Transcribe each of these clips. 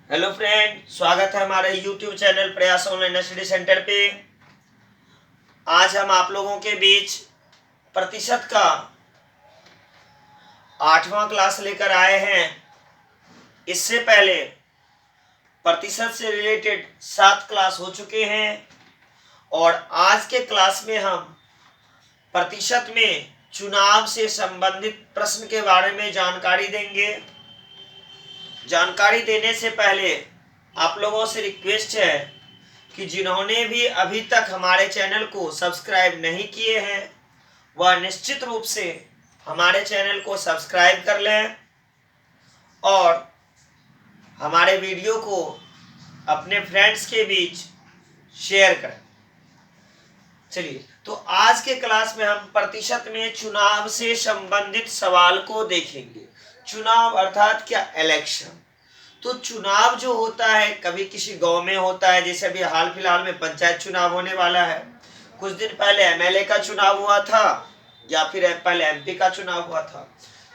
Hello friend, स्वागत है हमारे यूट्यूब चैनल प्रयास ऑनलाइन स्टडी सेंटर पे। आज हम आप लोगों के बीच प्रतिशत का 8वां क्लास लेकर आए हैं। इससे पहले प्रतिशत से रिलेटेड 7 क्लास हो चुके हैं और आज के क्लास में हम प्रतिशत में चुनाव से संबंधित प्रश्न के बारे में जानकारी देंगे। जानकारी देने से पहले आप लोगों से रिक्वेस्ट है कि जिन्होंने भी अभी तक हमारे चैनल को सब्सक्राइब नहीं किए हैं वह निश्चित रूप से हमारे चैनल को सब्सक्राइब कर लें और हमारे वीडियो को अपने फ्रेंड्स के बीच शेयर करें। चलिए, तो आज के क्लास में हम प्रतिशत में चुनाव से संबंधित सवाल को देखेंगे। चुनाव अर्थात क्या? इलेक्शन। तो चुनाव जो होता है कभी किसी गांव में होता है, जैसे अभी हाल फिलहाल में पंचायत चुनाव होने वाला है। कुछ दिन पहले एमएलए का चुनाव हुआ था या फिर पहले एमपी का चुनाव हुआ था।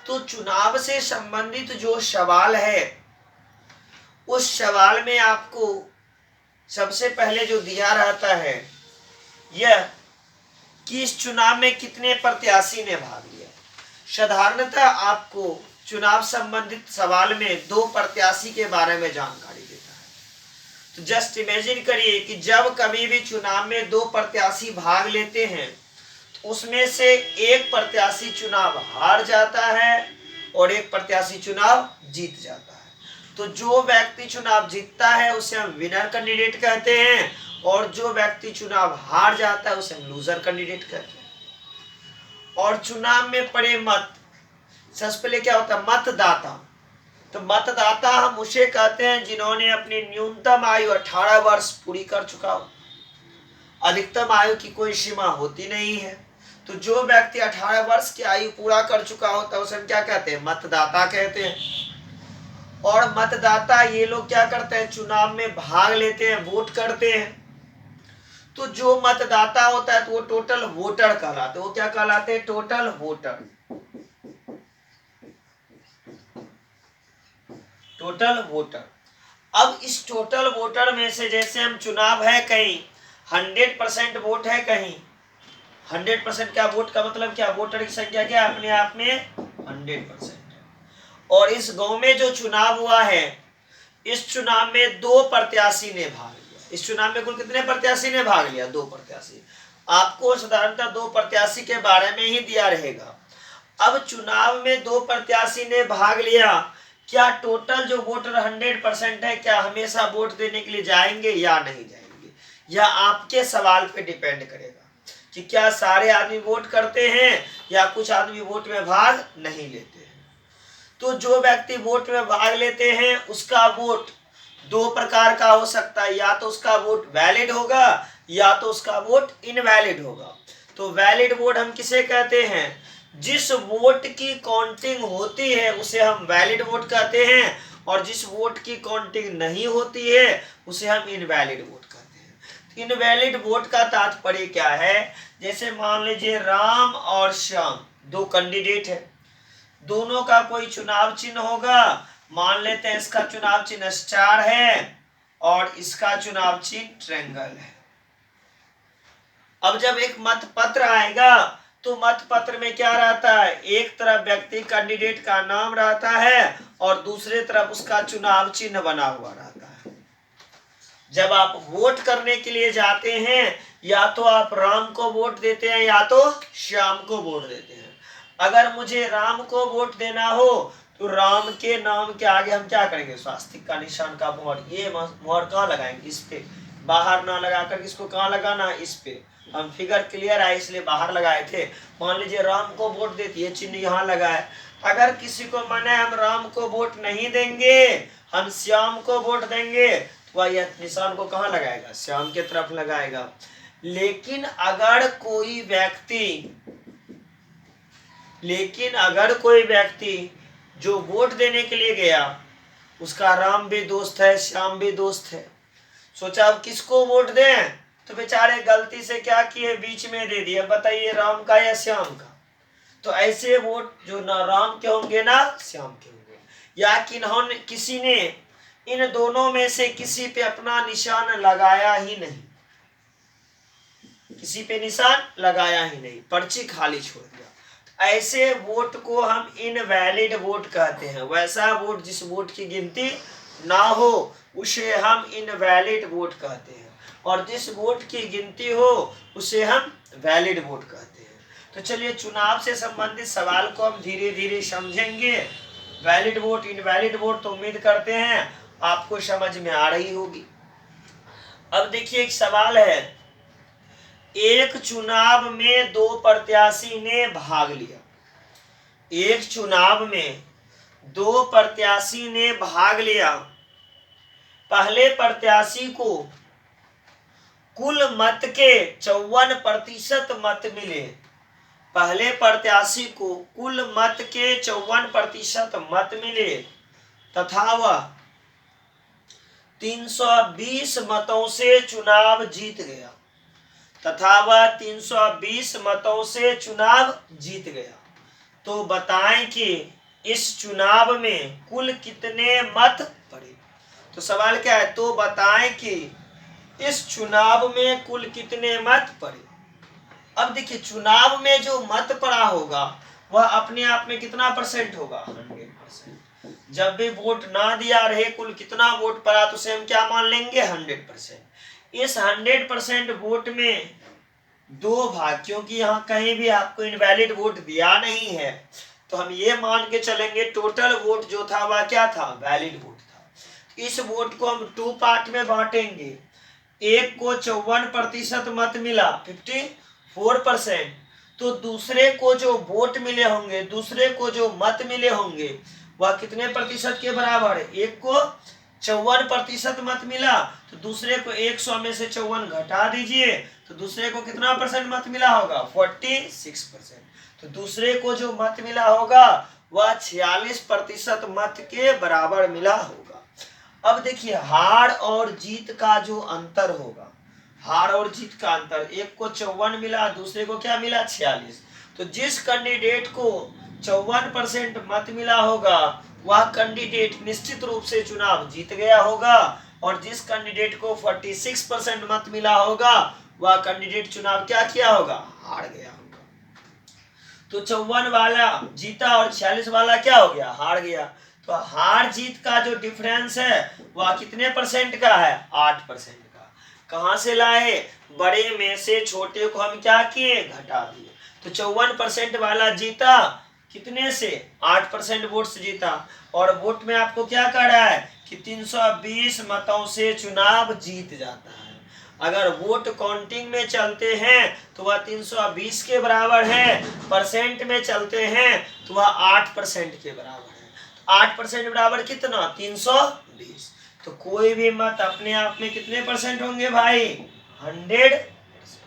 तो चुनाव से संबंधित जो सवाल है उस सवाल में आपको सबसे पहले जो दिया रहता है यह कि इस चुनाव में कितने प्रत्याशी ने भाग लिया। साधारणतः आपको चुनाव संबंधित सवाल में 2 प्रत्याशी के बारे में जानकारी देता है। तो जस्ट इमेजिन करिए कि जब कभी भी चुनाव में 2 प्रत्याशी भाग लेते हैं तो उसमें से एक प्रत्याशी चुनाव हार जाता है और एक प्रत्याशी चुनाव जीत जाता है। तो जो व्यक्ति चुनाव जीतता है उसे हम विनर कैंडिडेट कहते हैं और जो व्यक्ति चुनाव हार जाता है उसे हम लूजर कैंडिडेट कहते हैं। और चुनाव में पड़े मत, सबसे पहले क्या होता है? मतदाता। तो मतदाता हम उसे कहते हैं जिन्होंने अपनी न्यूनतम आयु 18 वर्ष पूरी कर चुका हो। अधिकतम आयु की कोई सीमा होती नहीं है। तो जो व्यक्ति 18 वर्ष की आयु पूरा कर चुका होता है उसे हम क्या कहते हैं? मतदाता कहते हैं। और मतदाता ये लोग क्या करते हैं? चुनाव में भाग लेते हैं, वोट करते हैं। तो जो मतदाता होता है तो वो टोटल वोटर कहलाते हैं। वो क्या कहलाते हैं? Total voter. Total voter. अब इस टोटल वोटर में से जैसे हम चुनाव है कहीं 100% वोट है, कहीं 100% क्या? वोट का मतलब क्या? वोटर की संख्या क्या अपने आप में 100% है। और इस गांव में जो चुनाव हुआ है इस चुनाव में 2 प्रत्याशी ने भाग लिया। इस चुनाव में कुल कितने प्रत्याशी ने भाग लिया? 2 प्रत्याशी। आपको साधारणतः 2 प्रत्याशी के बारे में ही दिया रहेगा। अब चुनाव में 2 प्रत्याशी ने भाग लिया, क्या टोटल जो वोटर 100% है क्या हमेशा वोट देने के लिए जाएंगे या नहीं जाएंगे? यह आपके सवाल पे डिपेंड करेगा कि क्या सारे आदमी वोट करते हैं या कुछ आदमी वोट में भाग नहीं लेते हैं। तो जो व्यक्ति वोट में भाग लेते हैं उसका वोट 2 प्रकार का हो सकता है। या तो उसका वोट वैलिड होगा या तो उसका वोट इनवैलिड होगा। तो वैलिड वोट हम किसे कहते हैं? जिस वोट की काउंटिंग होती है उसे हम वैलिड वोट कहते हैं और जिस वोट की काउंटिंग नहीं होती है उसे हम इनवैलिड वोट कहते हैं। इनवैलिड वोट का तात्पर्य क्या है? जैसे मान लीजिए राम और श्याम 2 कैंडिडेट है, दोनों का कोई चुनाव चिन्ह होगा। मान लेते हैं इसका चुनाव चिन्ह स्टार है और इसका चुनाव चिन्ह ट्रायंगल है। अब जब एक मत पत्र आएगा तो मत पत्र में क्या रहता है? एक तरफ व्यक्ति कैंडिडेट का नाम रहता है और दूसरे तरफ उसका चुनाव चिन्ह बना हुआ रहता है। जब आप वोट करने के लिए जाते हैं या तो आप राम को वोट देते हैं या तो श्याम को वोट देते हैं। अगर मुझे राम को वोट देना हो तो राम के नाम के आगे हम क्या करेंगे? स्वास्तिक का निशान का मोहर। ये मोहर कहाँ लगाएंगे? इस पे, बाहर ना लगाकर इसको कहाँ लगाना? इस पे। हम फिगर क्लियर है इसलिए बाहर लगाए थे। मान लीजिए राम को वोट देती है, चिन्ह यहाँ लगाए। अगर किसी को मन है हम राम को वोट नहीं देंगे, हम श्याम को वोट देंगे, तो वह यह निशान को कहाँ लगाएगा? श्याम के तरफ लगाएगा। लेकिन अगर कोई व्यक्ति जो वोट देने के लिए गया उसका राम भी दोस्त है श्याम भी दोस्त है, सोचा अब किसको वोट दें, तो बेचारे गलती से क्या किए? बीच में दे दिया। बताइए राम का या श्याम का? तो ऐसे वोट जो ना राम के होंगे ना श्याम के होंगे। या किसी ने इन दोनों में से किसी पे अपना निशान लगाया ही नहीं, किसी पे निशान लगाया ही नहीं, पर्ची खाली छोड़ दिया, ऐसे वोट को हम इनवैलिड वोट कहते हैं। वैसा वोट जिस वोट की गिनती ना हो उसे हम इनवैलिड वोट कहते हैं, और जिस वोट की गिनती हो उसे हम वैलिड वोट कहते हैं। तो चलिए चुनाव से संबंधित सवाल को हम धीरे धीरे समझेंगे। वैलिड वोट, इनवैलिड वोट तो उम्मीद करते हैं आपको समझ में आ रही होगी। अब देखिए एक सवाल है, एक चुनाव में दो प्रत्याशी ने भाग लिया। एक चुनाव में दो प्रत्याशी ने भाग लिया। पहले प्रत्याशी को कुल मत के 54% मत मिले। पहले प्रत्याशी को कुल मत के 54% मत मिले तथा वह 320 मतों से चुनाव जीत गया, तथा वह 320 मतों से चुनाव जीत गया। तो बताएं कि इस चुनाव में कुल कितने मत पड़े। तो सवाल क्या है, तो बताएं कि इस चुनाव में कुल कितने मत पड़े। अब देखिए चुनाव में जो मत पड़ा होगा वह अपने आप में कितना परसेंट होगा, 100%। जब भी वोट ना दिया रहे कुल कितना वोट पड़ा तो उसे हम क्या मान लेंगे, 100%। इस 100% वोट में दो भाग, क्योंकि यहाँ कहीं भी आपको इनवैलिड वोट दिया नहीं है तो हम ये मान के चलेंगे टोटल वोट जो था वह क्या था, वैलिड वोट था। इस वोट को हम 2 पार्ट में बांटेंगे। एक को 54% मत मिला, 54%, तो दूसरे को जो वोट मिले होंगे, दूसरे को जो मत मिले होंगे वह कितने प्रतिशत के बराबर है। एक को 54% मत मिला तो दूसरे को 100 में से 54 घटा दीजिए तो दूसरे को कितना परसेंट मत मिला होगा, 46%। तो दूसरे को जो मत मिला होगा वह 46% मत के बराबर मिला होगा। अब देखिए हार और जीत का जो अंतर होगा, हार और जीत का अंतर, एक को 54 मिला दूसरे को क्या मिला, 46। तो जिस कैंडिडेट को 54% मत मिला होगा वह कैंडिडेट निश्चित रूप से चुनाव जीत गया होगा, और जिस कैंडिडेट को 46% मत मिला होगा वह कैंडिडेट चुनाव क्या किया होगा, हार गया होगा। तो 54 वाला जीता और 46 वाला क्या हो गया, हार गया। तो हार जीत का जो डिफरेंस है वह कितने परसेंट का है, 8% का। कहां से लाए, बड़े में से छोटे को हम क्या किए, घटा दिए। तो 54% वाला जीता कितने से, 8% वोट से जीता। और वोट में आपको क्या कर रहा है कि 320 मतों से चुनाव जीत जाता है। अगर वोट काउंटिंग में चलते हैं तो वह 320 के बराबर है, परसेंट में चलते हैं तो वह 8% के बराबर है। 8% बराबर कितना, 320। तो कोई भी मत अपने आप में कितने परसेंट होंगे भाई, 100%।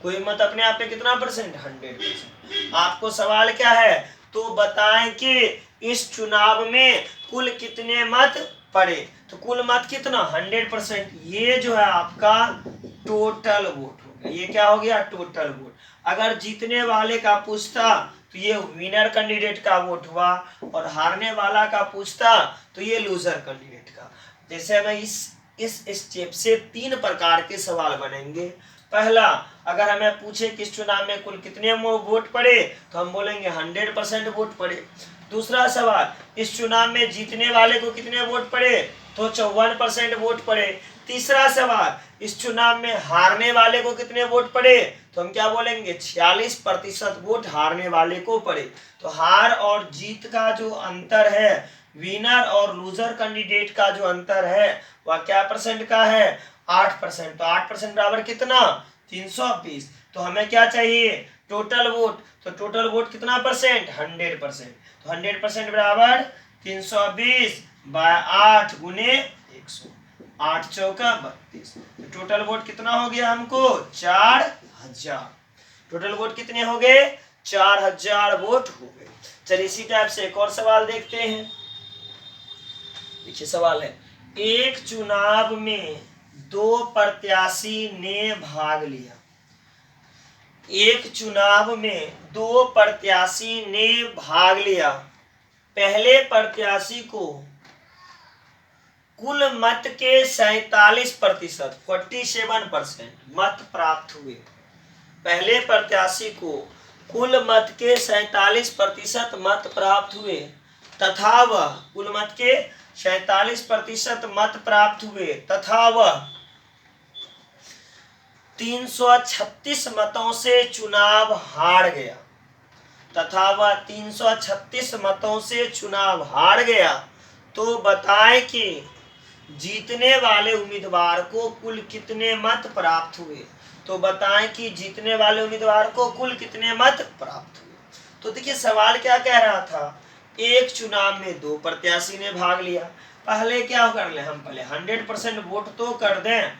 कोई मत अपने आप में कितना परसेंट, 100%। आपको सवाल क्या है, तो बताएं कि इस चुनाव में कुल कितने मत पड़े। तो कुल मत कितना, 100%। ये जो है आपका टोटल वोट हो गया। ये क्या हो गया, टोटल वोट। अगर जीतने वाले का पूछता तो ये विनर कैंडिडेट का वोट हुआ, और हारने वाला का पूछता तो ये लूजर कैंडिडेट का। जैसे हमें इस स्टेप से 3 प्रकार के सवाल बनेंगे। पहला, अगर हमें पूछे कि इस चुनाव में कुल कितने वोट पड़े तो हम बोलेंगे 100% वोट पड़े। दूसरा सवाल, इस चुनाव में जीतने वाले को कितने वोट पड़े तो 54% वोट पड़े। तीसरा सवाल, इस चुनाव में हारने वाले को कितने वोट पड़े तो हम क्या बोलेंगे, 46% वोट हारने वाले को पड़े। तो हार और जीत का जो अंतर है, विनर और लूजर कैंडिडेट का जो अंतर है वह क्या परसेंट का है, 8%। तो 8% बराबर कितना, 320। तो हमें क्या चाहिए, टोटल वोट। तो टोटल वोट कितना परसेंट, 100%। तो 100% बराबर 320 बाय 8 गुने 100, 8 चौका 32। तो टोटल वोट कितना हो गया हमको, 4000। टोटल वोट कितने हो गए, 4000 वोट हो गए। चलिए इसी टाइप से एक और सवाल देखते हैं। देखिए सवाल है, एक चुनाव में 2 प्रत्याशी ने भाग लिया। एक चुनाव में 2 प्रत्याशी ने भाग लिया। पहले प्रत्याशी को कुल मत के 47% 47% मत प्राप्त हुए। पहले प्रत्याशी को कुल मत के 47% मत प्राप्त हुए तथा वह कुल मत के 47% मत प्राप्त हुए तथा वह 336 मतों से चुनाव हार गया तथा वह 336 मतों से चुनाव हार गया तो बताएं कि जीतने वाले उम्मीदवार को कुल कितने मत प्राप्त हुए। तो बताएं कि जीतने वाले उम्मीदवार को कुल कितने मत प्राप्त हुए। तो देखिए सवाल क्या कह रहा था, एक चुनाव में 2 प्रत्याशी ने भाग लिया। पहले क्या कर ले, हम पहले 100% वोट तो कर दें।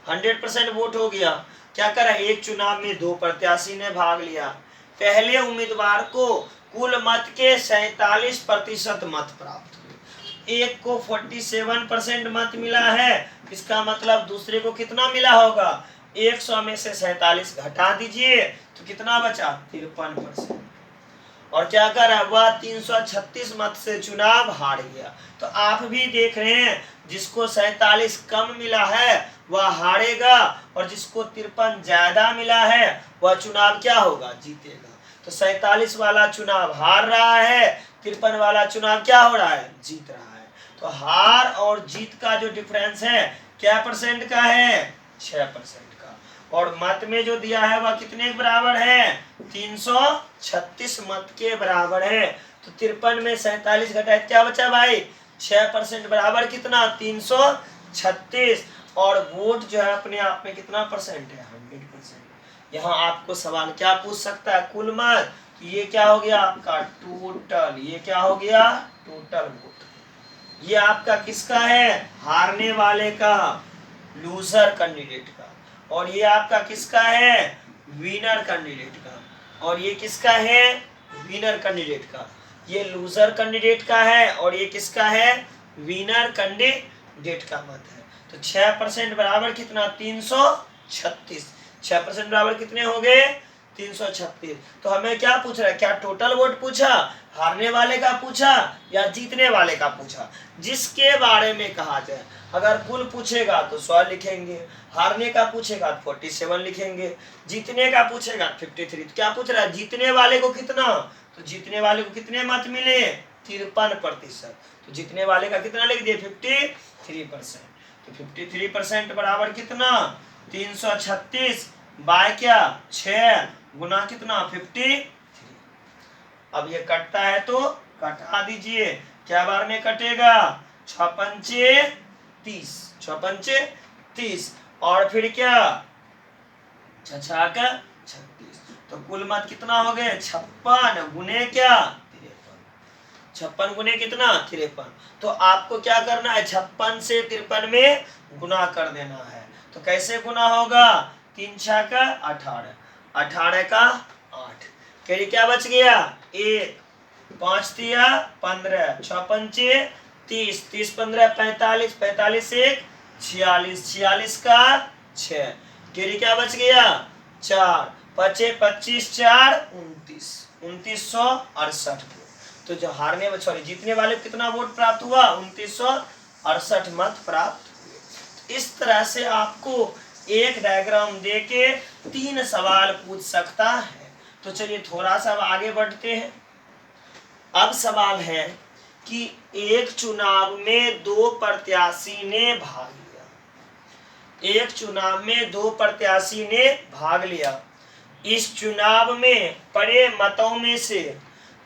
100% वोट हो गया, क्या करा, एक चुनाव में 2 प्रत्याशी ने भाग लिया। पहले उम्मीदवार को कुल मत के 47% मत प्राप्त हुए। एक को 47% मत मिला है, इसका मतलब दूसरे को कितना मिला होगा, 100 में से 47 घटा दीजिए तो कितना बचा, 53%। और क्या कर रहा है, वह 336 मत से चुनाव हार गया। तो आप भी देख रहे हैं, जिसको 47 कम मिला है वह हारेगा और जिसको 53 ज्यादा मिला है वह चुनाव क्या होगा, जीतेगा। तो 47 वाला चुनाव हार रहा है, 53 वाला चुनाव क्या हो रहा है, जीत रहा है। तो हार और जीत का जो डिफरेंस है क्या परसेंट का है, 6% का। और मत में जो दिया है वह कितने के बराबर है, 336 मत के बराबर है। तो 53 में 47 घटाए क्या बचा भाई, 6% बराबर कितना, 336। और वोट जो है अपने आप में कितना परसेंट है, 100%। यहाँ आपको सवाल क्या पूछ सकता है, कुल मत, तो ये क्या हो गया आपका टोटल, ये क्या हो गया टोटल वोट। ये आपका किसका है, हारने वाले का, लूजर कैंडिडेट का। और ये आपका किसका है, विनर कैंडिडेट का। और ये किसका है, विनर कैंडिडेट का। ये लूजर कैंडिडेट का है और ये किसका है, विनर कैंडिडेट का मत है। तो 6% बराबर कितना, 336। 6% बराबर कितने हो गए, 336। तो हमें क्या पूछ रहा है, क्या टोटल वोट पूछा, हारने वाले का पूछा या जीतने वाले का पूछा। जिसके बारे में कहा जाए, अगर कुल पूछेगा तो 100 लिखेंगे, हारने का पूछेगा 47 लिखेंगे, जीतने का पूछेगा 53। तो क्या पूछ रहा है, जीतने वाले को कितना, तो जीतने वाले को कितने मत मिले, 53%। तो जीतने वाले का कितना लिख दिए, 53%। तो 53% बराबर कितना, 336 बाय क्या, 6 गुना कितना, 53। अब ये कटता है तो कटा दीजिए, क्या बार में कटेगा, 6 पंचे 30, 6 पंचे 30 और फिर क्या 6 का 36। तो कुल मत कितना हो गए, 56 गुने क्या, 56 गुने कितना, 53। तो आपको क्या करना है, 56 से 53 में गुना कर देना है। तो कैसे गुना होगा, 3 6 का 18, 18 का 8, फिर क्या बच गया 1, 5 तिया 15, 6 पंचे 30, 30 15 45, 45 से 46, 46 का 6, फिर क्या बच गया 4, 5 25 4 29, 2968। तो जो हारने में सॉरी जीतने वाले को कितना वोट प्राप्त हुआ, 2968 मत प्राप्त हुए। इस तरह से आपको एक डायग्राम देके 3 सवाल पूछ सकता है। तो चलिए थोड़ा सा आगे बढ़ते हैं। अब सवाल है कि एक चुनाव में 2 प्रत्याशी ने भाग लिया। एक चुनाव में 2 प्रत्याशी ने भाग लिया। इस चुनाव में पड़े मतों में से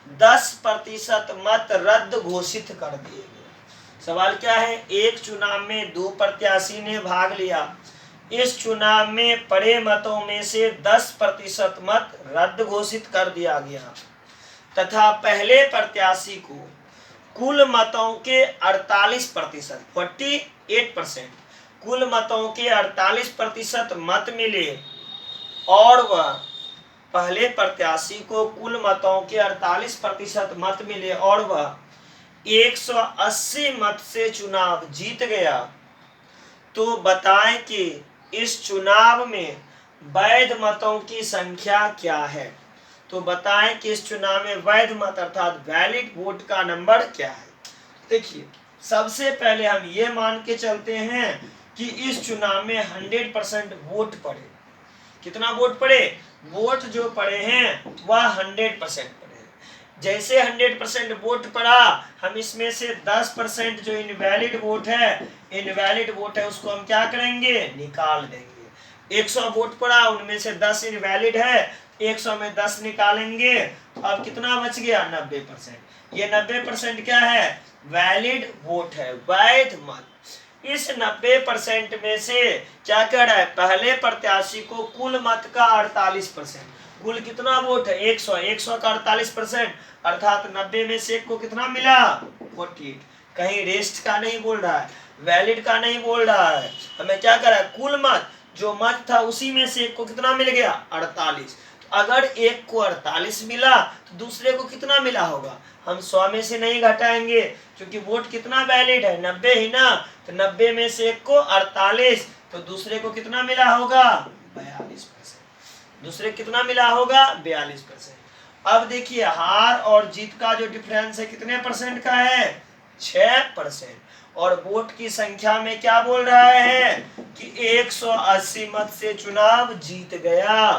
10% मत रद्द घोषित कर दिए गए। सवाल क्या है, एक चुनाव में 2 प्रत्याशी ने भाग लिया। इस चुनाव में पड़े मतों में से 10% मत रद्द घोषित कर दिया गया तथा पहले प्रत्याशी को कुल मतों के 48% 48% कुल मतों के 48% मत मिले और वह पहले प्रत्याशी को कुल मतों के 48% मत मिले और वह 180 मत से चुनाव जीत गया। तो बताएं कि इस चुनाव में वैध मतों की संख्या क्या है। तो बताएं कि इस चुनाव में वैध मत अर्थात वैलिड वोट का नंबर क्या है। देखिए सबसे पहले हम ये मान के चलते हैं कि इस चुनाव में 100% वोट पड़े। कितना वोट पड़े? वोट जो पड़े हैं वह 100% पड़े। जैसे 100% वोट पड़ा, हम इसमें से 10% जो इनवैलिड वोट है उसको हम क्या करेंगे? निकाल देंगे। 100 वोट पड़ा, उनमें से 10 इनवैलिड है, 100 में 10 निकालेंगे, अब कितना बच गया? 90%। ये 90% क्या है? वैलिड वोट है, वैध मत। इस 90% में से क्या कह रहा है? पहले प्रत्याशी को कुल मत का 48%, कुल कितना वोट है? 100, 100 का 48%, अर्थात 90 में से 1 को कितना मिला? 48। कहीं रेस्ट का नहीं बोल रहा है, वैलिड का नहीं बोल रहा है, हमें क्या कर रहा है? कुल मत, जो मत था उसी में से 1 को कितना मिल गया? 48। तो अगर 1 को 48 मिला तो दूसरे को कितना मिला होगा? हम 100 में से नहीं घटाएंगे, क्योंकि वोट कितना वैलिड है? 90 ही ना। तो 90 में से 1 को 48, तो दूसरे को कितना मिला होगा? 42%। दूसरे कितना मिला होगा? 42%। अब देखिए, हार और जीत का जो डिफरेंस है कितने परसेंट का है? 6%। और वोट की संख्या में क्या बोल रहा है कि 180 मत से चुनाव जीत गया।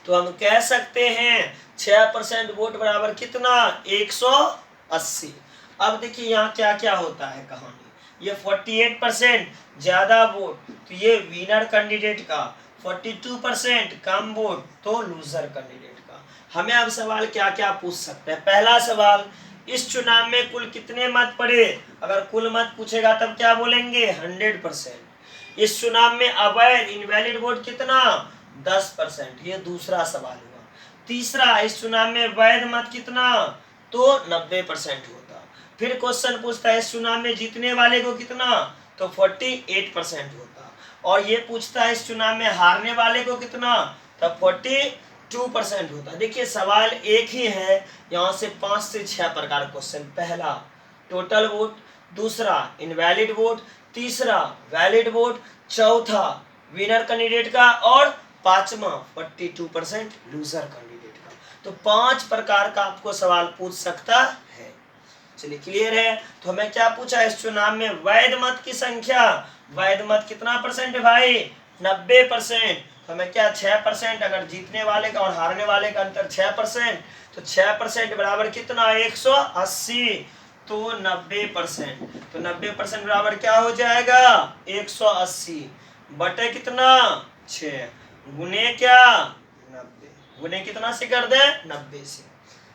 तो हम कह सकते हैं 6% वोट बराबर कितना? 180। अब देखिए यहाँ क्या क्या होता है कहानी। ये 48% ज्यादा वोट, तो ये विनर कैंडिडेट का, 42% कम वोट तो लूजर कैंडिडेट का। हमें अब सवाल क्या क्या पूछ सकते हैं। पहला सवाल, इस चुनाव में कुल कितने मत पड़े? अगर कुल मत पूछेगा तब क्या बोलेंगे? 100%। इस चुनाव में अवैध इनवैलिड वोट कितना? 10%। ये दूसरा सवाल हुआ। तीसरा, इस चुनाव में वैध मत कितना? तो 90% होता। फिर क्वेश्चन पूछता है इस चुनाव में जीतने वाले को कितना? तो 48% होता। और ये पूछता है इस चुनाव में हारने वाले को कितना? तब 42% होता। देखिए सवाल एक ही है, यहाँ से 5 से 6 प्रकार क्वेश्चन। पहला टोटल वोट, दूसरा इनवैलिड वोट, तीसरा वैलिड वोट, चौथा विनर कैंडिडेट का, और पांचवा 42% लूजर कैंडिडेट का। तो 5 प्रकार का आपको सवाल पूछ सकता है। चलिए क्लियर है। तो हमें क्या पूछा? इस चुनाव में वैध मत की संख्या, वैध मत कितना परसेंट है भाई? 90%। तो हमें क्या 6%, अगर जीतने वाले का और हारने वाले का अंतर 6%, तो 6% बराबर कितना? 180। तो 90%, तो 90% बराबर क्या हो जाएगा? 180 बटे कितना? 6 गुने क्या? 90। गुने कितना से कर दे? 90 से।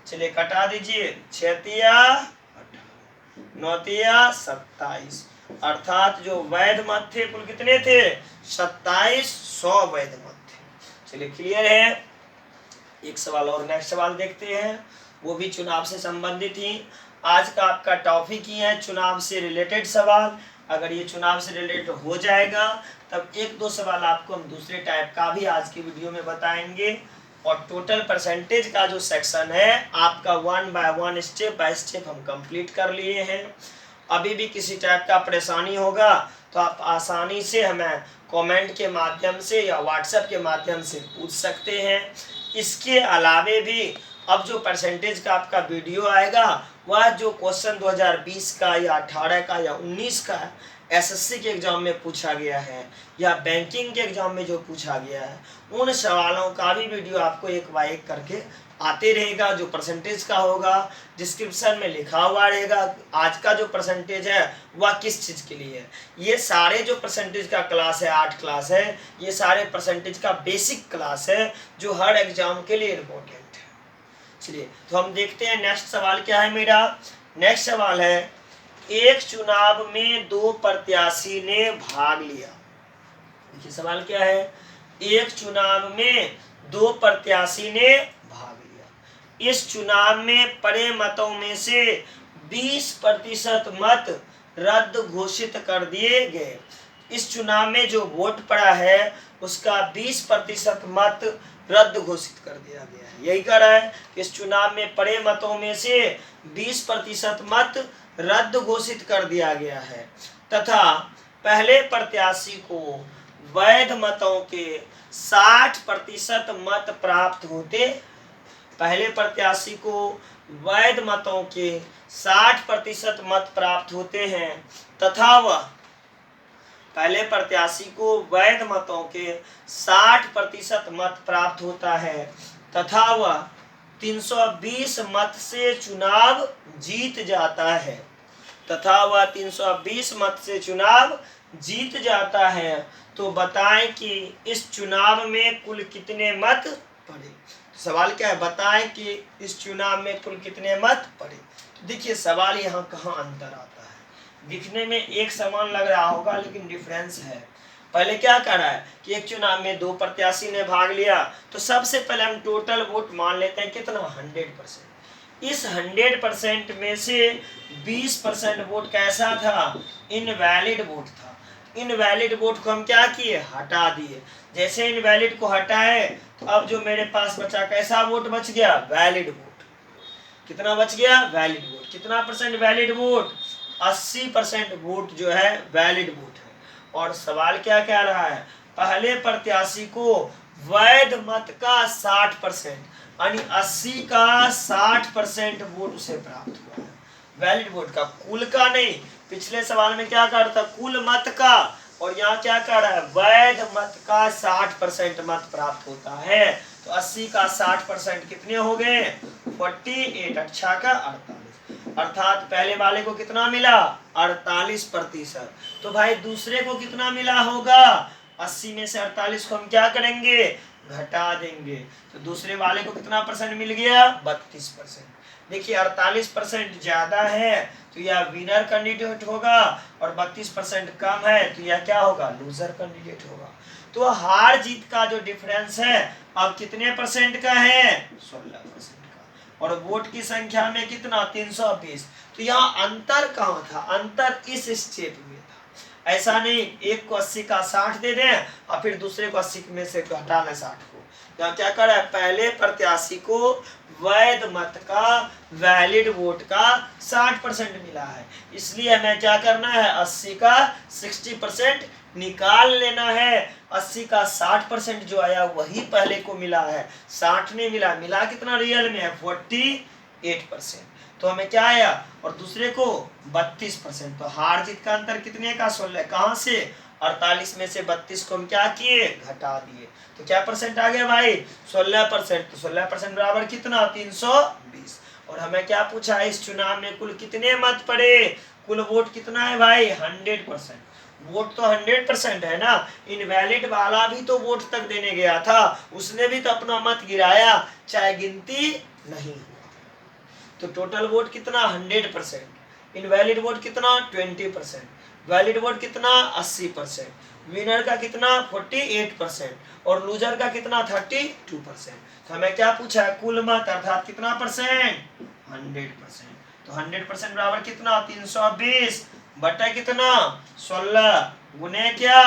चलिए कटा दीजिए, 6 तिया 18, 9 तिया 27, अर्थात जो वैध मत थे कुल कितने थे? 2700 वैध मत थे। चलिए क्लियर है। एक सवाल और, नेक्स्ट सवाल देखते हैं, वो भी चुनाव से संबंधित ही। आज का आपका टॉपिक ही है चुनाव से रिलेटेड सवाल। अगर ये चुनाव से रिलेटेड हो जाएगा तब 1-2 सवाल आपको हम दूसरे टाइप का भी आज की वीडियो में बताएंगे। और टोटल परसेंटेज का जो सेक्शन है आपका 1 बाय 1 स्टेप बाय स्टेप हम कंप्लीट कर लिए हैं। अभी भी किसी टाइप का परेशानी होगा तो आप आसानी से हमें कमेंट के माध्यम से या व्हाट्सएप के माध्यम से पूछ सकते हैं। इसके अलावे भी अब जो परसेंटेज का आपका वीडियो आएगा वह जो क्वेश्चन 2020 का या 18 का या 19 का एसएससी के एग्जाम में पूछा गया है या बैंकिंग के एग्जाम में जो पूछा गया है, उन सवालों का भी वीडियो आपको एक बाय एक करके आते रहेगा। जो परसेंटेज का होगा डिस्क्रिप्शन में लिखा हुआ रहेगा आज का जो परसेंटेज है वह किस चीज़ के लिए है। ये सारे जो परसेंटेज का क्लास है, 8 क्लास है, ये सारे परसेंटेज का बेसिक क्लास है जो हर एग्जाम के लिए इम्पोर्टेंट है। चलिए तो हम देखते हैं नेक्स्ट सवाल क्या है मेरा। नेक्स्ट सवाल है, एक चुनाव में 2 प्रत्याशी ने भाग लिया। देखिए सवाल क्या है, एक चुनाव में 2 प्रत्याशी ने भाग लिया। इस चुनाव में पड़े मतों में से 20% मत रद्द घोषित कर दिए गए। इस चुनाव में जो वोट पड़ा है उसका 20% मत रद्द घोषित कर दिया गया है। यही कह रहा है इस चुनाव में पड़े मतों में से 20% मत रद्द घोषित कर दिया गया है तथा पहले प्रत्याशी को वैध मतों के 60% मत प्राप्त होते, पहले प्रत्याशी को वैध मतों के 60% मत प्राप्त होते हैं तथा वह पहले प्रत्याशी को वैध मतों के 60% मत प्राप्त होता है तथा वह 320 मत से चुनाव जीत जाता है तथा वह 320 मत से चुनाव जीत जाता है, तो बताएं कि इस चुनाव में कुल कितने मत पड़े। सवाल क्या है, बताएं कि इस चुनाव में कुल कितने मत पड़े। तो देखिए सवाल यहाँ कहाँ अंतर आता है। दिखने में एक समान लग रहा होगा लेकिन डिफरेंस है। पहले क्या कर रहा है कि एक चुनाव में 2 प्रत्याशी ने भाग लिया, तो सबसे पहले हम टोटल वोट मान लेते हैं कितना 100%। इस 100% में से 20% वोट कैसा था, इनवैलिड वोट था। इनवैलिड वोट को हम क्या किए, हटा दिए। जैसे इनवैलिड को हटाए तो अब जो मेरे पास बचा कैसा वोट बच गया, वैलिड वोट। कितना बच गया, वैलिड वोट। कितना परसेंट वैलिड वोट, 80% वोट जो है वैलिड वोट है। और सवाल क्या कह रहा है, पहले प्रत्याशी को वैध मत का 60% यानी 80 का 60% वोट उसे प्राप्त हुआ है। वैलिड वोट का, कुल का नहीं। पिछले सवाल में क्या कर था, कुल मत का, और यहाँ क्या कर रहा है, वैध मत का 60% मत प्राप्त होता है। तो 80 का 60% कितने हो गए, 48, अच्छा का 48। अर्थात पहले वाले को कितना मिला, 48%। तो भाई दूसरे को कितना मिला होगा, 80 में से 48 को हम क्या करेंगे, घटा देंगे। तो दूसरे वाले को कितना परसेंट मिल गया, 32%। देखिए 48% ज्यादा है तो यह विनर कैंडिडेट होगा, और 32% कम है तो यह क्या होगा, लूजर कैंडिडेट होगा। तो हार जीत का जो डिफरेंस है अब कितने परसेंट का है, 16% का। और वोट की संख्या में कितना, 320। तो यहाँ अंतर कहाँ था, अंतर इस स्टेप में था। ऐसा नहीं एक को 80 का 60 दे दें और फिर दूसरे को 80 में से हटा लें 60 को। यहाँ क्या कर रहा है, पहले प्रत्याशी को वैध मत का, वैलिड वोट का 60% मिला है, इसलिए हमें क्या करना है, 80 का 60% निकाल लेना है। 80 का 60% जो आया वही पहले को मिला है, 60 नहीं मिला। मिला कितना रियल में है, 48%। तो हमें क्या आया, और दूसरे को 32%। तो हार जीत का अंतर कितने का, 16। कहां से, 48 में से 32 को हम क्या किए, घटा दिए। तो क्या परसेंट आ गया भाई, 16%। तो 16% बराबर कितना, 320। और हमें क्या पूछा है, इस चुनाव में कुल कितने मत पड़े, कुल वोट कितना है भाई, 100%। वोट तो 100% है ना। इनवैलिड वाला भी तो वोट तक देने गया था, उसने भी तो अपना मत गिराया, चाहे गिनती नहीं हुआ। तो टोटल वोट कितना, 100%। इनवैलिड वोट कितना, 20%। वैलिड वोट कितना, 80%। विनर का कितना, 48%। और लूजर का कितना, 32%। तो हमें क्या पूछा है, कुल मत अर्थात कितना परसेंट, 100%। तो 100% बराबर कितना, 320 बटा कितना, 16 गुने क्या,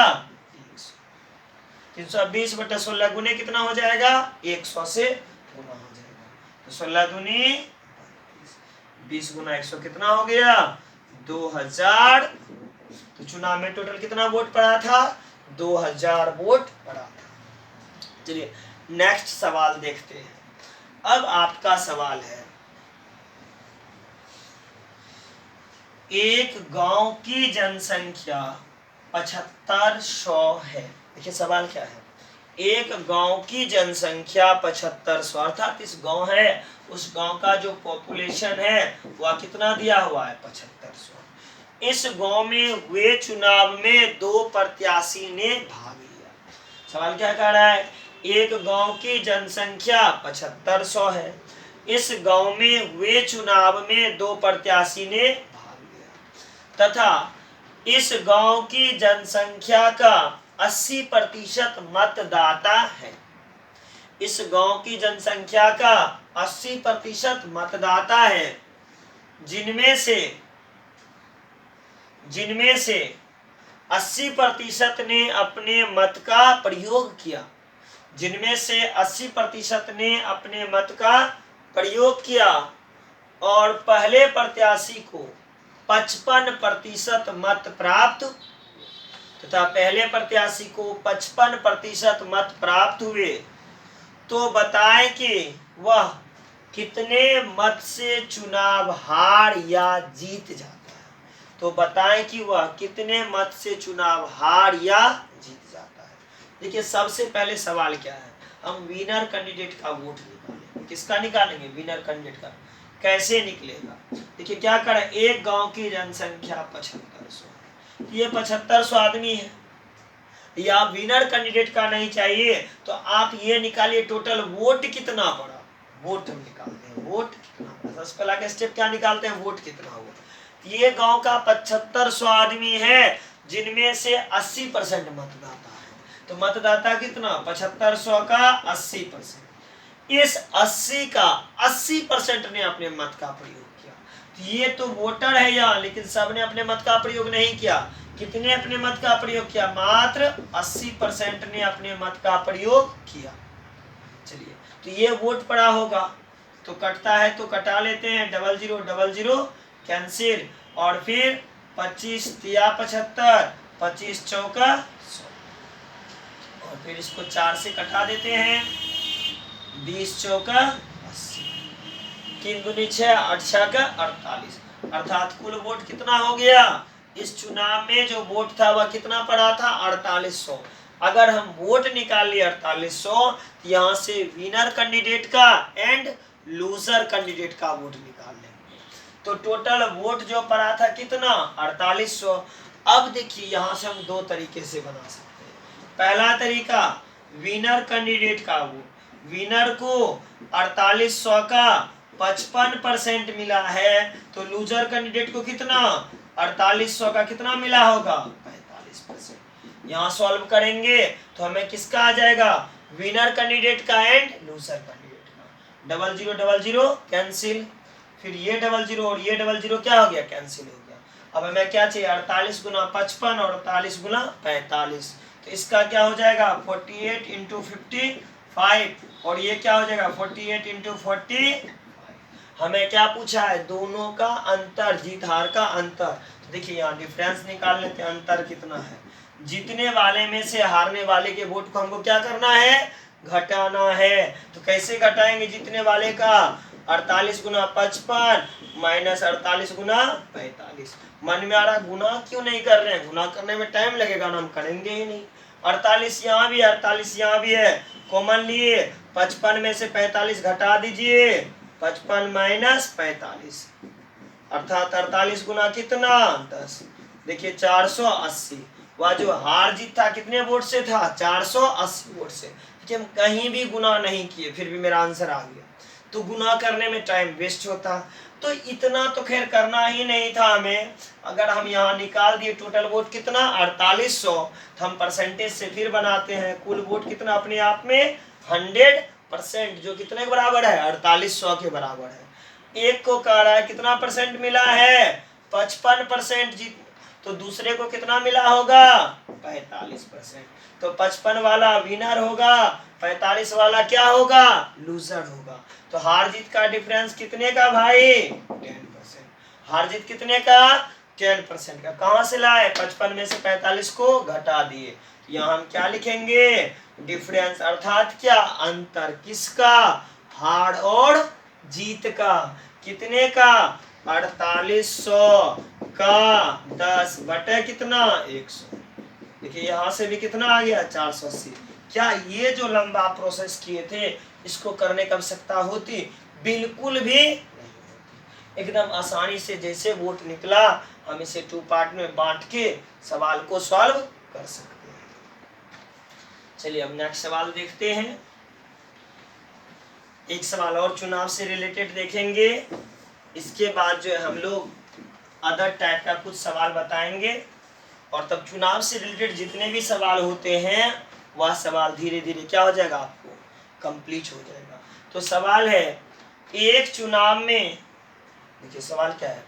320 बटा 16 गुने कितना हो जाएगा, 100 से गुना हो जाएगा। तो 16 दूनी 20 गुना 100 कितना हो गया, 2000। तो चुनाव में टोटल कितना वोट पड़ा था, 2000 वोट पड़ा था। चलिए नेक्स्ट सवाल देखते हैं। अब आपका सवाल है, एक गांव की जनसंख्या 7500 है। देखिए सवाल क्या है, एक गांव की जनसंख्या 7500, अर्थात इस गांव है, उस गांव का जो पॉपुलेशन है वह कितना दिया हुआ है, 7500। इस गांव में हुए चुनाव में 2 प्रत्याशी ने भाग लिया। सवाल क्या कह रहा है, एक गांव की जनसंख्या 7500 है, इस गांव में हुए चुनाव में 2 प्रत्याशी ने भाग लिया तथा इस गांव की जनसंख्या का 80% मतदाता है। इस गांव की जनसंख्या का 80% मतदाता है, जिनमें से 80% ने अपने मत का प्रयोग किया। जिनमें से 80% ने अपने मत का प्रयोग किया और पहले प्रत्याशी को 55% मत प्राप्त तथा पहले प्रत्याशी को 55% मत प्राप्त हुए, तो बताएं कि वह कितने मत से चुनाव हार या जीत जाता है। तो बताएं कि वह कितने मत से चुनाव हार या जीत जाता है। देखिए सबसे पहले सवाल क्या है, हम विनर कैंडिडेट का वोट निकालेंगे। किसका निकालेंगे? विनर कैंडिडेट का। कैसे निकलेगा? देखिए क्या करें, एक गांव की जनसंख्या 7500, ये 7500 आदमी है। या विनर कैंडिडेट का नहीं चाहिए तो आप ये निकालिए टोटल वोट कितना पड़ा। वोट हम निकालते हैं, वोट कितना पड़ा। सबसे पहला का स्टेप क्या निकालते हैं, वोट कितना हुआ। ये गांव का 7500 आदमी है, जिनमें से 80% मतदाता है। तो मतदाता कितना, 7500 का 80%। इस 80 का 80% ने अपने मत का प्रयोग किया। तो ये तो वोटर है यहाँ, लेकिन सबने अपने मत का प्रयोग नहीं किया। कितने अपने मत का प्रयोग किया? मात्र 80% ने अपने मत का प्रयोग किया। चलिए तो ये वोट पड़ा होगा, तो कटता है तो कटा लेते हैं, 0000 कैंसिल, और फिर 25 तिया 75, 25 चौका 100, और फिर इसको 4 से कटा देते हैं, 20 चौका 80, 3 दूनी 6, 8 6 का 48, अर्थात कुल वोट कितना हो गया? इस चुनाव में जो वोट था वह कितना पड़ा था? 4800। अगर हम वोट निकाल लिए 4800, तो यहाँ से विनर कैंडिडेट का एंड लूजर कैंडिडेट का वोट निकाल लेंगे। तो टोटल वोट जो पड़ा था कितना? 4800। अब देखिए यहाँ से हम दो तरीके से बना सकते हैं। पहला तरीका, विनर कैंडिडेट का वोट, विनर को 4800 का 55% मिला है, तो लूजर कैंडिडेट को कितना? 4800 का कितना मिला होगा? 45%। यहाँ सॉल्व करेंगे तो हमें किसका आ जाएगा? विनर कैंडिडेट का एंड लूजर कैंडिडेट का। 0000 कैंसिल, फिर ये 00 और ये 00 क्या हो गया? कैंसिल हो गया। अब हमें क्या चाहिए? 48 गुना 55 और 48 गुना 45। तो इसका क्या हो जाएगा? 48 इंटू 55, और ये क्या हो जाएगा? 48 इंटू 40। हमें क्या पूछा है? दोनों का अंतर, जीत हार का अंतर। तो देखिए यहाँ डिफरेंस निकाल लेते हैं, अंतर कितना है। जीतने वाले में से हारने वाले के वोट को हमको क्या करना है? घटाना है। तो कैसे घटाएंगे जीतने वाले का? 48 गुना 55 माइनस 48 गुना 45। मन में आ रहा गुना क्यों नहीं कर रहे हैं? गुना करने में टाइम लगेगा ना, हम करेंगे ही नहीं। 48 यहाँ भी, 48 यहाँ भी है, कॉमन लिए 55 में से 45 घटा दीजिए, 55 माइनस 45, अर्थात 48 गुना कितना? 10। देखिए 480। वह जो हार जीत था कितने वोट से था? 480 वोट से। देखिए हम कहीं भी गुना नहीं किए, फिर भी मेरा आंसर आ गया। तो गुना करने में टाइम वेस्ट होता, तो इतना तो खैर करना ही नहीं था हमें। अगर हम यहाँ निकाल दिए टोटल वोट कितना? 4800, तो हम परसेंटेज से फिर बनाते हैं। कुल वोट कितना अपने आप में? 100%, जो कितने के बराबर है? 4800 के बराबर है। एक को कह रहा है कितना परसेंट मिला है? 55% जीत, तो दूसरे को कितना मिला होगा? 45%। तो 55 वाला विनर होगा, 45 वाला क्या होगा? लूजर होगा। तो हार जीत का डिफरेंस कितने का भाई? 10%। हार जीत कितने का? 10% का। कहां से लाए? 55 में से 45 को घटा दिए। यहाँ हम क्या लिखेंगे? डिफरेंस, अर्थात क्या? अंतर। किसका? हार और जीत का। कितने का? 4800 का 10 बटे कितना? 100। देखिए यहाँ से भी कितना आ गया? 480। क्या ये जो लंबा प्रोसेस किए थे इसको करने की आवश्यकता होती? बिल्कुल भी नहीं होती। एकदम आसानी से जैसे वोट निकला, हम इसे 2 पार्ट में बांट के सवाल को सॉल्व कर सकते हैं। चलिए अब नेक्स्ट सवाल देखते हैं। एक सवाल और चुनाव से रिलेटेड देखेंगे, इसके बाद जो है हम लोग अदर टाइप का कुछ सवाल बताएंगे, और तब चुनाव से रिलेटेड जितने भी सवाल होते हैं वह सवाल धीरे धीरे क्या हो जाएगा? आपको कंप्लीट हो जाएगा। तो सवाल है, एक चुनाव में, देखिए सवाल क्या है,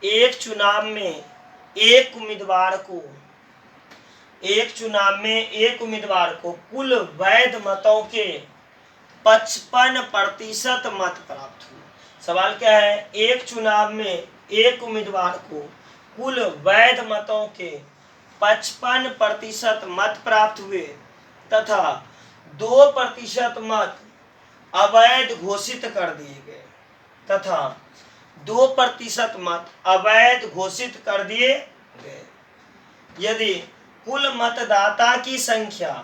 एक चुनाव में एक उम्मीदवार को कुल वैध मतों के 55% मत प्राप्त हुए। सवाल क्या है? एक चुनाव में एक उम्मीदवार को कुल वैध मतों के 55% मत प्राप्त हुए तथा 2% मत अवैध घोषित कर दिए गए। तथा 2% मत अवैध घोषित कर दिए गए। यदि कुल मतदाता की संख्या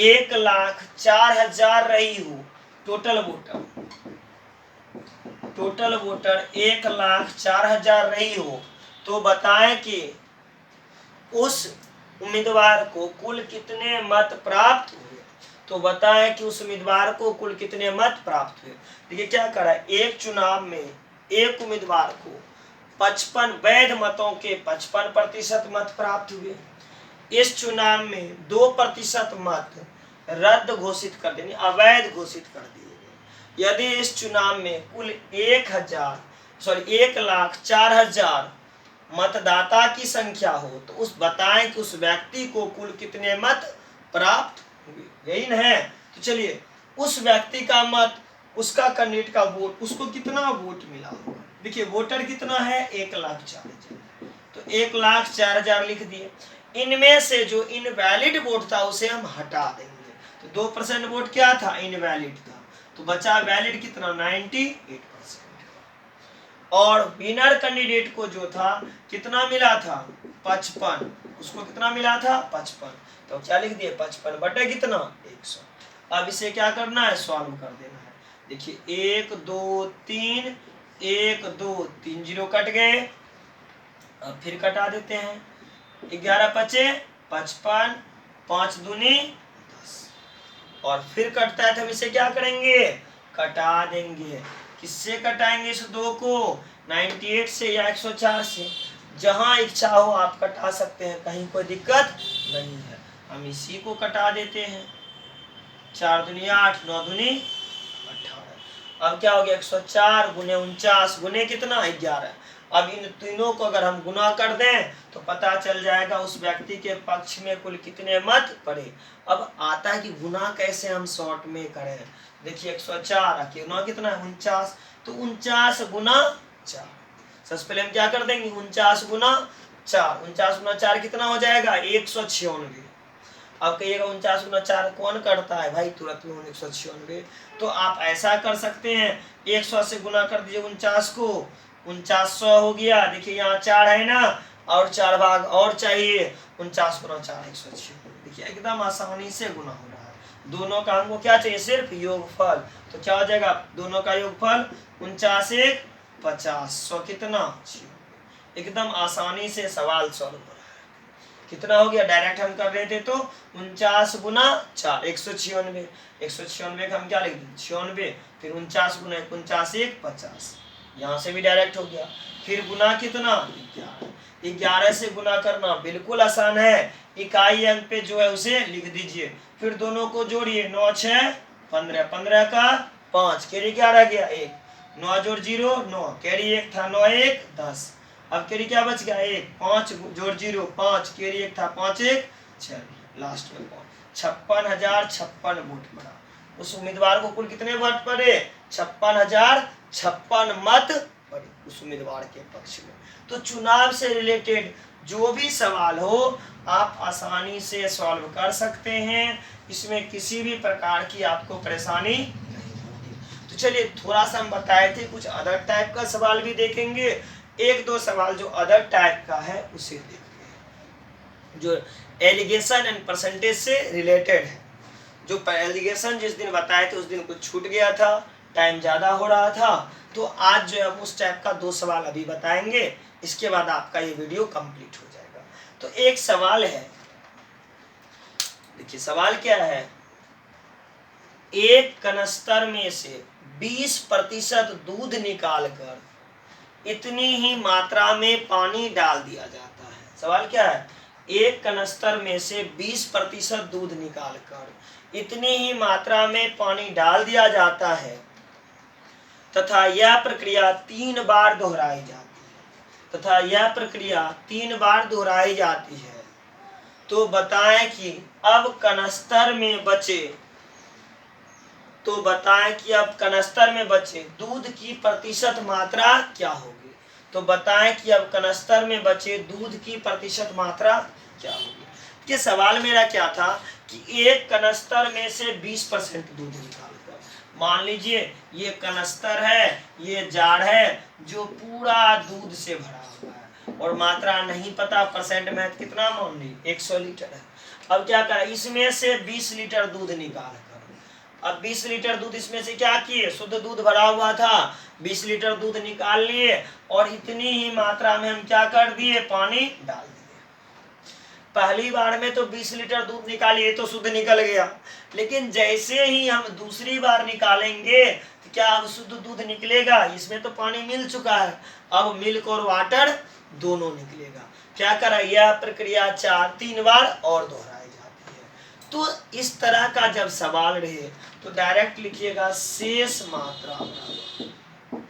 1,04,000 रही हो, टोटल वोटर 1,04,000 रही हो, तो बताएं कि उस उम्मीदवार को कुल कितने मत प्राप्त हुए। तो बताएं कि उस उम्मीदवार को कुल कितने मत प्राप्त हुए। देखिए क्या करा, एक चुनाव में एक उम्मीदवार को 55 वैध मतों के 55% मत प्राप्त हुए। इस चुनाव में 2% मत रद्द घोषित कर देने, अवैध घोषित कर दिए गए। यदि इस चुनाव में कुल 1,04,000 मतदाता की संख्या हो, तो उस बताएं कि उस व्यक्ति को कुल कितने मत प्राप्त हुए, यही न है। तो चलिए, उस व्यक्ति का मत, उसका कैंडिडेट का वोट, उसको कितना वोट मिला होगा। देखिए वोटर कितना है, 1,04,000, तो 1,04,000 लिख दिए। इनमें से जो इनवैलिड वोट था उसे हम हटा देंगे। तो 2% वोट क्या था, इनवैलिड था, तो बचा वैलिड कितना, 98%। और विनर कैंडिडेट को जो था कितना मिला था, 55, उसको कितना मिला था, 55, तो क्या लिख दिए, 55 बटे कितना, 100। अब इसे क्या करना है, सॉल्व कर देना है। देखिए 1 2 3 1 2 3 0 कट गए। अब फिर कटा देते हैं, 11 बचे 55, 5 दूनी 10, और फिर कटता है तो हम इसे क्या करेंगे, कटा देंगे। किससे कटाएंगे इस 2 को, 98 से या 104 से, जहां इच्छा हो आप कटा सकते हैं, कहीं कोई दिक्कत नहीं है। हम इसी को कटा देते हैं, 4 दूनी 8, 9 दूनी 18। अब क्या हो गया, 104 गुने 49 गुने कितना, 11। अब इन तीनों को अगर हम गुना कर दें तो पता चल जाएगा उस व्यक्ति के पक्ष में कुल कितने मत पड़े। अब आता है कि गुना कैसे हम शॉर्ट में करें। देखिए 104 गुना कितना है, 49, तो 49 गुना 4। सबसे पहले हम क्या कर देंगे, 49 गुना 4, 49 गुना 4 कितना हो जाएगा, 196। अब कहिएगा 49 गुना 4 कौन करता है भाई, तुरंत में 196। तो आप ऐसा कर सकते हैं, 100 से गुना कर दीजिए 49 को, 4900 हो गया। देखिए यहाँ 4 है ना, और 4 भाग और चाहिए, 49 गुना 4 106। देखिए एकदम आसानी से गुना हो रहा है। दोनों का हमको क्या चाहिए, सिर्फ योगफल। तो क्या हो जाएगा, दोनों का योगफल 49 1 50, 100 कितना, एकदम आसानी से सवाल सॉल्व हो रहा है। कितना हो गया, डायरेक्ट हम कर रहे थे तो 49 गुना 4 196, 196 का हम क्या लिख दें 96, फिर 49 गुना 49 1 50, यहाँ से भी डायरेक्ट हो गया। फिर गुना कितना, 11 से गुना करना बिल्कुल आसान है। इकाई अंक पे जो है उसे लिख दीजिए, फिर दोनों को जोड़िए, 9 6 15, 15 का 5, कैरी क्या रह गया 1, 9 जोड़ 0 9, कैरी 1 था, 9 1 10। अब कैरी क्या बच गया 1, 5 जोड़ 0 5, कैरी 1 था, 5 1 6, लास्ट में 56,056 वोट पड़ा। उस उम्मीदवार को कुल कितने वोट पड़े, 56,056 मत पड़े उस उम्मीदवार के पक्ष में। तो चुनाव से रिलेटेड जो भी सवाल हो आप आसानी से सॉल्व कर सकते हैं, इसमें किसी भी प्रकार की आपको परेशानी नहीं होगी। तो चलिए थोड़ा सा हम बताए थे, कुछ अदर टाइप का सवाल भी देखेंगे। 1-2 सवाल जो अदर टाइप का है उसे देखते हैं, जो एलिगेशन एंड परसेंटेज से रिलेटेड है। जो एलिगेशन जिस दिन बताए थे उस दिन कुछ छूट गया था, टाइम ज़्यादा हो रहा था, तो आज जो है हम उस टाइप का 2 सवाल अभी बताएंगे, इसके बाद आपका ये वीडियो कंप्लीट हो जाएगा। तो एक सवाल है, देखिए सवाल क्या है, एक कनस्तर में से 20% दूध निकालकर इतनी ही मात्रा में पानी डाल दिया जाता है। सवाल क्या है, एक कनस्तर में से 20% दूध निकालकर इतनी ही मात्रा में पानी डाल दिया जाता है तथा यह प्रक्रिया 3 बार दोहराई जाती है, तो बताएं कि अब कनस्तर में बचे दूध की प्रतिशत मात्रा क्या होगी। तो बताएं कि अब कनस्तर में बचे दूध की प्रतिशत मात्रा क्या होगी। ये सवाल मेरा क्या था कि एक कनस्तर में से 20% दूध निकालकर, मान लीजिए ये कनस्तर है, ये जार है जो पूरा दूध से भरा हुआ है और मात्रा नहीं पता, परसेंट में कितना मान ली 100 लीटर है। अब क्या करें, इसमें से 20 लीटर दूध निकाल कर, अब 20 लीटर दूध इसमें से क्या किए, शुद्ध दूध भरा हुआ था, 20 लीटर दूध निकाल लिए और इतनी ही मात्रा में हम क्या कर दिए, पानी डाल दिए। पहली बार में तो 20 लीटर दूध निकालिए तो शुद्ध निकल गया, लेकिन जैसे ही हम दूसरी बार निकालेंगे तो क्या अब शुद्ध दूध निकलेगा, इसमें तो पानी मिल चुका है, अब मिल्क और वाटर दोनों निकलेगा। क्या करा, यह प्रक्रिया 3 बार और दोहराई जाती है। तो इस तरह का जब सवाल रहे तो डायरेक्ट लिखिएगा शेष मात्रा बराबर,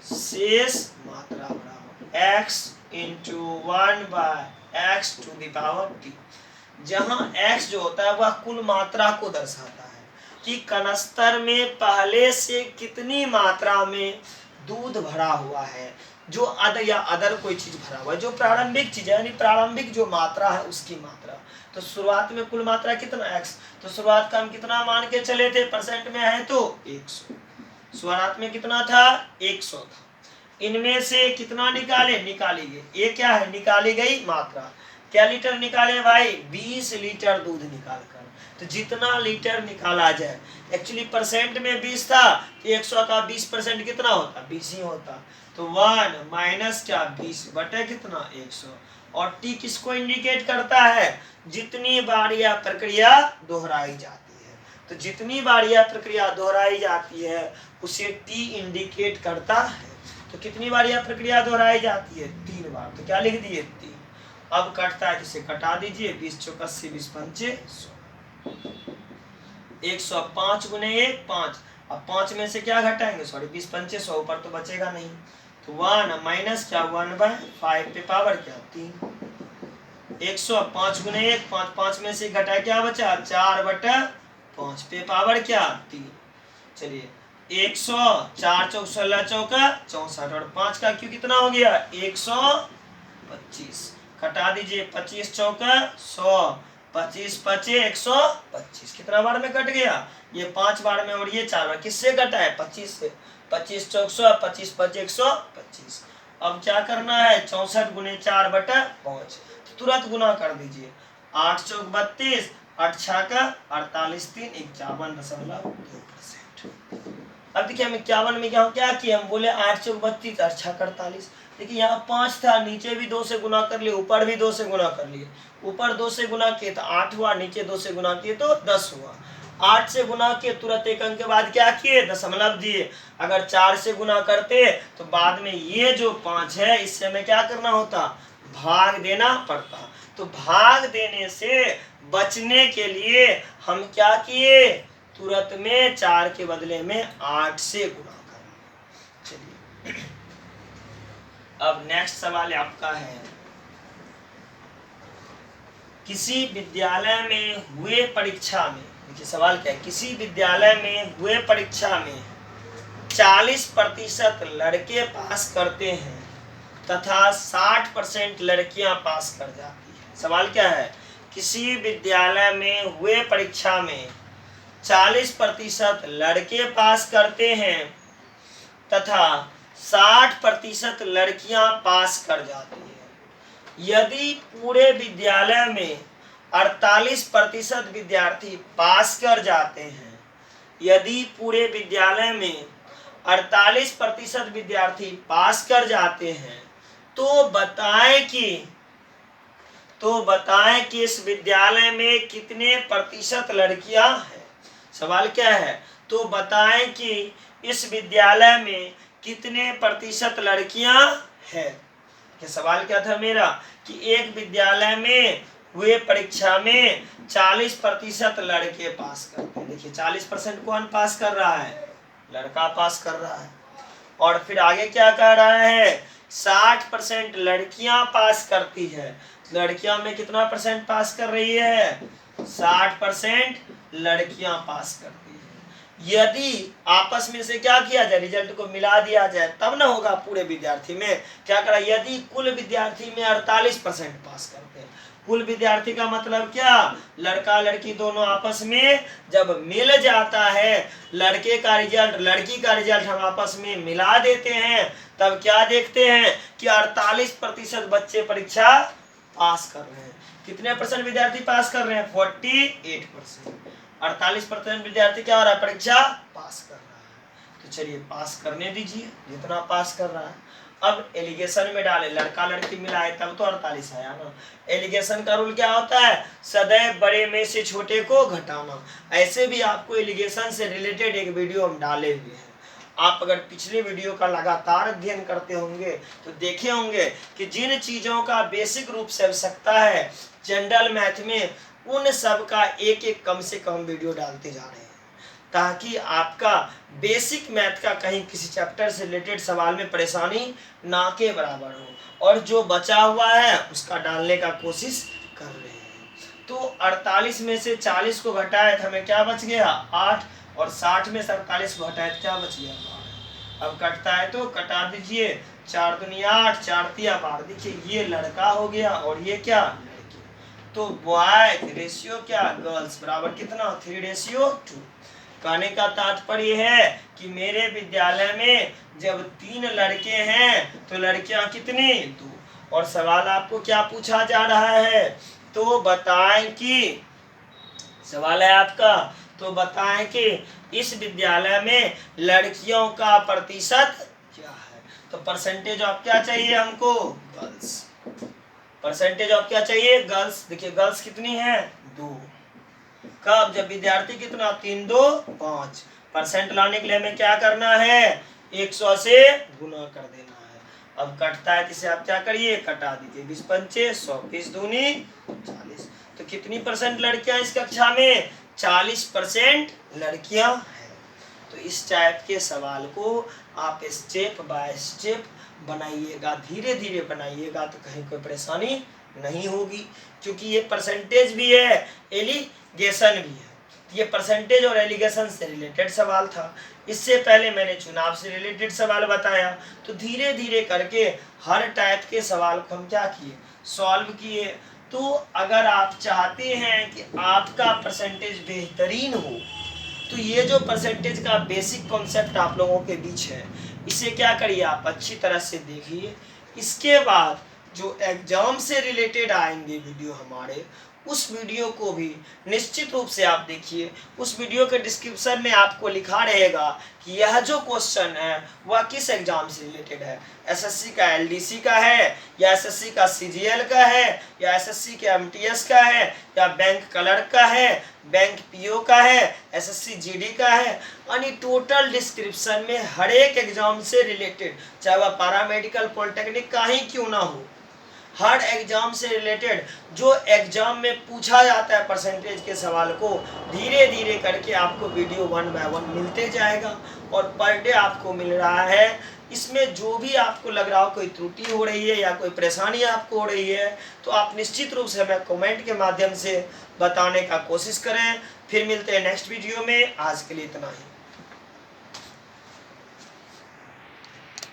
शेष मात्रा बराबर x इंटू 1/x⁻t, जहां x जो होता है वह कुल मात्रा को दर्शाता है कि कनस्तर में पहले से कितनी मात्रा में दूध भरा हुआ है, जो अदर कोई चीज भरा हुआ है, जो प्रारंभिक चीज है यानी प्रारंभिक जो मात्रा है उसकी मात्रा। तो शुरुआत में कुल मात्रा कितना x, तो शुरुआत का हम कितना मान के चले थे, परसेंट में है तो 100, शुरुआत में कितना था 100 था। इनमें से कितना निकालेंगे, ये क्या है, निकाली गई मात्रा। क्या लीटर निकाले भाई, 20 लीटर दूध निकाल कर, तो जितना लीटर निकाला जाए, एक्चुअली परसेंट में 20 था, 100 का 20% कितना होता, 20 ही होता, तो 1 माइनस क्या 20 बटे कितना 100। और टी किसको इंडिकेट करता है, जितनी बार यह प्रक्रिया दोहराई जाती है, तो जितनी बार यह प्रक्रिया दोहराई जाती है उसे टी इंडिकेट करता है। तो कितनी बार यह प्रक्रिया दोहराई जाती है, 3 बार, तो क्या लिख दिए 3। अब कटता है, जिसे कटा दीजिए, 20 चौक 80, 20 पंचे 100, 105 गुने 1 5, अब 5 में से क्या घटाएंगे, सॉरी 20 पंचे 100, ऊपर तो बचेगा नहीं, तो 1 माइनस क्या 1/5 पे पावर क्या 3, 105 गुने 1 5, 5 में से घटाए क्या बचा 4/5 पे पावर क्या 3। चलिए 100, 4 चौक 16 चौका 64 और 5 का क्यों कितना हो गया 125, कटा दीजिए, 25 चौका 100, 25 पचे 125, कितना बार में कट गया, ये 5 बार में और ये 4 बार, किससे कटा है 25 से, 25 चौक 100, 25 पचे 125। अब क्या करना है 64 गुने 4/5, तुरंत गुना कर दीजिए, 8 चौक 32, 8 छाका 48, 3 51.2%। अब देखिए हम 51 में क्या किया, हम बोले 8 चौक 32, 8 छाका 48, देखिए यहाँ 5 था, नीचे भी 2 से गुना कर लिए, ऊपर भी 2 से गुना कर लिए, ऊपर 2 से गुना किए तो 8 हुआ, नीचे 2 से गुना किए तो 10 हुआ, 8 से गुना किए तुरंत एक अंक के बाद क्या किए दशमलव दिए। अगर 4 से गुना करते तो बाद में ये जो 5 है इससे हमें क्या करना होता, भाग देना पड़ता, तो भाग देने से बचने के लिए हम क्या किए, तुरंत में 4 के बदले में 8 से गुना कर। चलिए अब नेक्स्ट सवाल आपका है, किसी विद्यालय में हुए परीक्षा में, देखिए सवाल क्या है, किसी विद्यालय में हुए परीक्षा में 40% लड़के पास करते हैं तथा 60% लड़कियां पास कर जाती है। सवाल क्या है, किसी विद्यालय में हुए परीक्षा में 40% लड़के पास करते हैं तथा 60% लड़कियां पास कर जाती है। यदि पूरे विद्यालय में 48% विद्यार्थी पास कर जाते हैं, यदि पूरे विद्यालय में 48% विद्यार्थी पास कर जाते हैं तो बताएं कि इस विद्यालय में कितने प्रतिशत लड़कियां हैं। सवाल क्या है, तो बताएं कि इस विद्यालय में कितने प्रतिशत लड़कियां हैं। कि सवाल क्या था मेरा कि एक विद्यालय में हुए परीक्षा में 40% लड़के पास करते हैं, देखिए 40% कौन पास कर रहा है, लड़का पास कर रहा है, और फिर आगे क्या कह रहा है 60% लड़कियां पास करती है, लड़कियां में कितना परसेंट पास कर रही है 60% लड़कियां पास करती है। यदि आपस में से क्या किया जाए, रिजल्ट को मिला दिया जाए तब ना होगा पूरे विद्यार्थी में, क्या करा, यदि कुल विद्यार्थी में 48% पास करते हैं कुल विद्यार्थी का मतलब क्या, लड़का लड़की दोनों आपस में जब मिल जाता है, लड़के का रिजल्ट लड़की का रिजल्ट हम आपस में मिला देते हैं, तब क्या देखते हैं कि 48% बच्चे परीक्षा पास कर रहे हैं। कितने परसेंट विद्यार्थी पास कर रहे हैं, 48%। 48% विद्यार्थी क्या हो रहा है, परीक्षा पास कर रहा है। तो चलिए पास करने दीजिए जितना पास कर रहा है। अब एलिगेशन में डाले, लड़का लड़की मिलाए तब तो 48 आया ना। एलिगेशन का रूल क्या होता है, सदैव बड़े में से छोटे को घटाना। ऐसे भी आपको एलिगेशन से रिलेटेड एक वीडियो हम डाले हुए हैं। आप अगर पिछले वीडियो का लगातार अध्ययन करते होंगे तो देखे होंगे कि जिन चीजों का बेसिक रूप से आवश्यकता है जनरल मैथ में, उन सब का एक एक कम से कम वीडियो डालते जा रहे हैं, ताकि आपका बेसिक मैथ का कहीं किसी चैप्टर से रिलेटेड सवाल में परेशानी ना के बराबर हो। और जो बचा हुआ है उसका डालने का कोशिश कर रहे हैं। तो 48 में से 40 को घटाए तो हमें क्या बच गया, 8, और 60 में से 48 को घटाए तो क्या बच गया, 12। अब कटता है तो कटा दीजिए, 4 दूनी 8, 4 तिया 12। देखिए ये लड़का हो गया और ये क्या, लड़की। तो बॉय रेशियो क्या, गर्ल्स बराबर कितना, 3:2। कहने का तात्पर्य है कि मेरे विद्यालय में जब 3 लड़के हैं तो लड़कियां कितनी, 2। और सवाल आपको क्या पूछा जा रहा है, तो बताएं कि, सवाल है आपका, तो बताएं कि इस विद्यालय में लड़कियों का प्रतिशत क्या है। तो परसेंटेज ऑफ क्या चाहिए हमको, गर्ल्स। परसेंटेज ऑफ क्या चाहिए, गर्ल्स। देखिए गर्ल्स कितनी है, 2। कब, जब विद्यार्थी कितना, 3 2 5। परसेंट लाने के लिए हमें क्या करना है, 100 से गुना कर देना है। अब कटता है जिसे आप क्या करिए, कटा दीजिए, 20 पंचे 100, 20 दूनी 40। तो कितनी परसेंट लड़कियां इस कक्षा में, 40% लड़कियां हैं। तो इस टाइप के सवाल को आप स्टेप बाय स्टेप बनाइएगा, धीरे धीरे बनाइएगा, तो कहीं कोई परेशानी नहीं होगी। क्योंकि ये परसेंटेज भी है, एलिगेशन भी है। ये परसेंटेज और एलिगेशन से रिलेटेड सवाल था। इससे पहले मैंने चुनाव से रिलेटेड सवाल बताया। तो धीरे धीरे करके हर टाइप के सवाल को हम क्या किए, सॉल्व किए। तो अगर आप चाहते हैं कि आपका परसेंटेज बेहतरीन हो, तो ये जो परसेंटेज का बेसिक कॉन्सेप्ट आप लोगों के बीच है, इसे क्या करिए, आप अच्छी तरह से देखिए। इसके बाद जो एग्जाम से रिलेटेड आएंगे वीडियो हमारे, उस वीडियो को भी निश्चित रूप से आप देखिए। उस वीडियो के डिस्क्रिप्शन में आपको लिखा रहेगा कि यह जो क्वेश्चन है वह किस एग्जाम से रिलेटेड है, एसएससी का एलडीसी का है, या एसएससी का सीजीएल का है, या एसएससी के एमटीएस का है, या बैंक क्लर्क का है, बैंक पीओ का है, एसएससी जीडी का है। यानी टोटल डिस्क्रिप्शन में हर एक एग्जाम से रिलेटेड, चाहे वह पैरामेडिकल पॉलिटेक्निक का ही क्यों ना हो, हर एग्जाम से रिलेटेड जो एग्जाम में पूछा जाता है परसेंटेज के सवाल को, धीरे धीरे करके आपको वीडियो 1 बाय 1 मिलते जाएगा। और पर डे आपको मिल रहा है। इसमें जो भी आपको लग रहा हो कोई त्रुटि हो रही है या कोई परेशानी आपको हो रही है, तो आप निश्चित रूप से हमें कमेंट के माध्यम से बताने का कोशिश करें। फिर मिलते हैं नेक्स्ट वीडियो में। आज के लिए इतना ही।